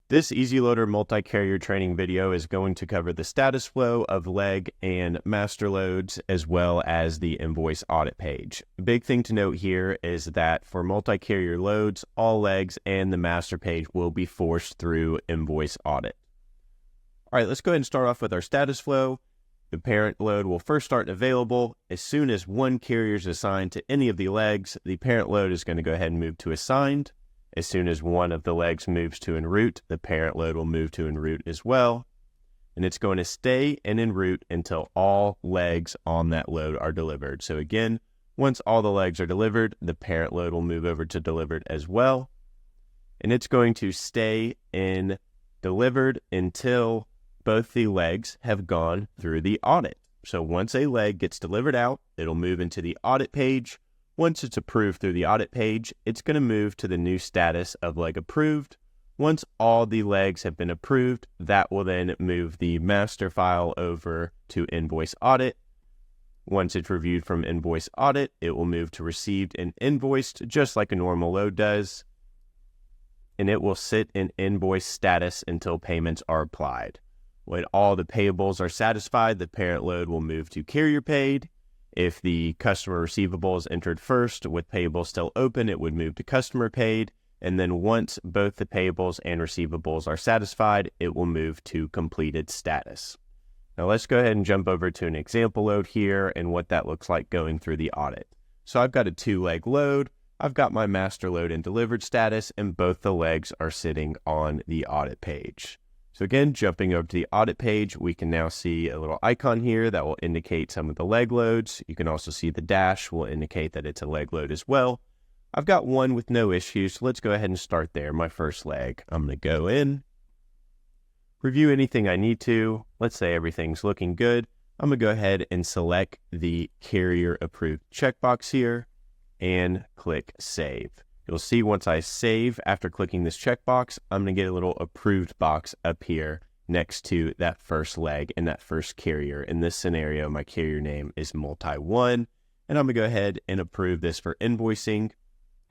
This EasyLoader multi-carrier training video is going to cover the status flow of leg and master loads as well as the invoice audit page. The big thing to note here is that for multi-carrier loads, all legs and the master page will be forced through invoice audit. All right, let's go ahead and start off with our status flow. The parent load will first start available. As soon as one carrier is assigned to any of the legs, the parent load is going to go ahead and move to assigned. As soon as one of the legs moves to en route, the parent load will move to en route as well. And it's going to stay in en route until all legs on that load are delivered. So again, once all the legs are delivered, the parent load will move over to delivered as well. And it's going to stay in delivered until both the legs have gone through the audit. So once a leg gets delivered out, it'll move into the audit page. Once it's approved through the audit page, it's going to move to the new status of leg approved. Once all the legs have been approved, that will then move the master file over to invoice audit. Once it's reviewed from invoice audit, it will move to received and invoiced, just like a normal load does. And it will sit in invoice status until payments are applied. When all the payables are satisfied, the parent load will move to carrier paid. If the customer receivable is entered first with payables still open, it would move to customer paid. And then once both the payables and receivables are satisfied, it will move to completed status. Now let's go ahead and jump over to an example load here and what that looks like going through the audit. So I've got a 2-leg load. I've got my master load in delivered status, and both the legs are sitting on the audit page. So again, jumping over to the audit page, we can now see a little icon here that will indicate some of the leg loads. You can also see the dash will indicate that it's a leg load as well. I've got one with no issues, so let's go ahead and start there. My first leg, I'm going to go in, review anything I need to. Let's say everything's looking good. I'm going to go ahead and select the carrier approved checkbox here and click save. You'll see once I save, after clicking this checkbox, I'm going to get a little approved box up here next to that first leg and that first carrier. In this scenario, my carrier name is multi-1, and I'm going to go ahead and approve this for invoicing.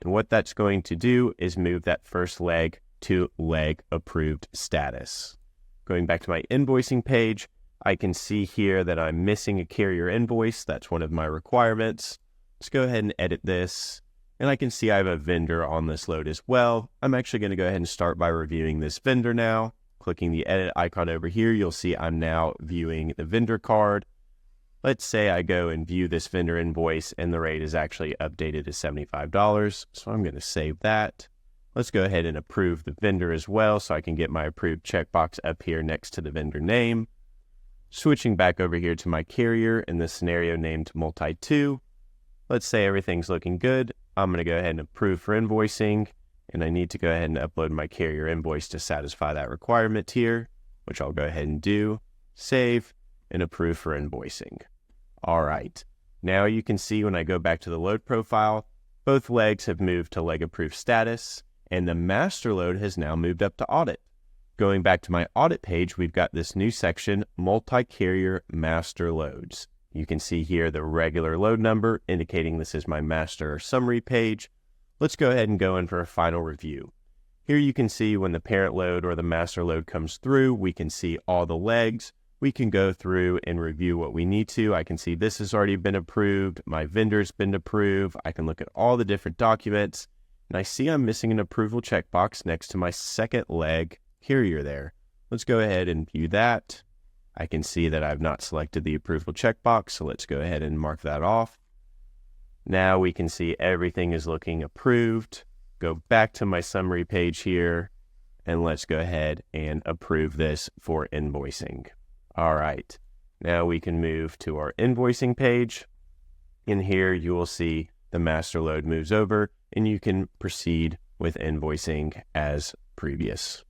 And what that's going to do is move that first leg to leg approved status. Going back to my invoicing page, I can see here that I'm missing a carrier invoice. That's one of my requirements. Let's go ahead and edit this. And I can see I have a vendor on this load as well. I'm actually going to go ahead and start by reviewing this vendor now. Clicking the edit icon over here, you'll see I'm now viewing the vendor card. Let's say I go and view this vendor invoice and the rate is actually updated to $75. So I'm going to save that. Let's go ahead and approve the vendor as well so I can get my approved checkbox up here next to the vendor name. Switching back over here to my carrier in this scenario named multi-2. Let's say everything's looking good. I'm going to go ahead and approve for invoicing, and I need to go ahead and upload my carrier invoice to satisfy that requirement here, which I'll go ahead and do, save, and approve for invoicing. All right, now you can see when I go back to the load profile, both legs have moved to leg approved status, and the master load has now moved up to audit. Going back to my audit page, we've got this new section, multi-carrier master loads. You can see here the regular load number indicating this is my master summary page. Let's go ahead and go in for a final review. Here you can see when the parent load or the master load comes through, we can see all the legs. We can go through and review what we need to. I can see this has already been approved. My vendor's been approved. I can look at all the different documents. And I see I'm missing an approval checkbox next to my second leg carrier there. Let's go ahead and view that. I can see that I've not selected the approval checkbox, so let's go ahead and mark that off. Now we can see everything is looking approved. Go back to my summary page here, and let's go ahead and approve this for invoicing. All right, now we can move to our invoicing page. In here, you will see the master load moves over, and you can proceed with invoicing as previous.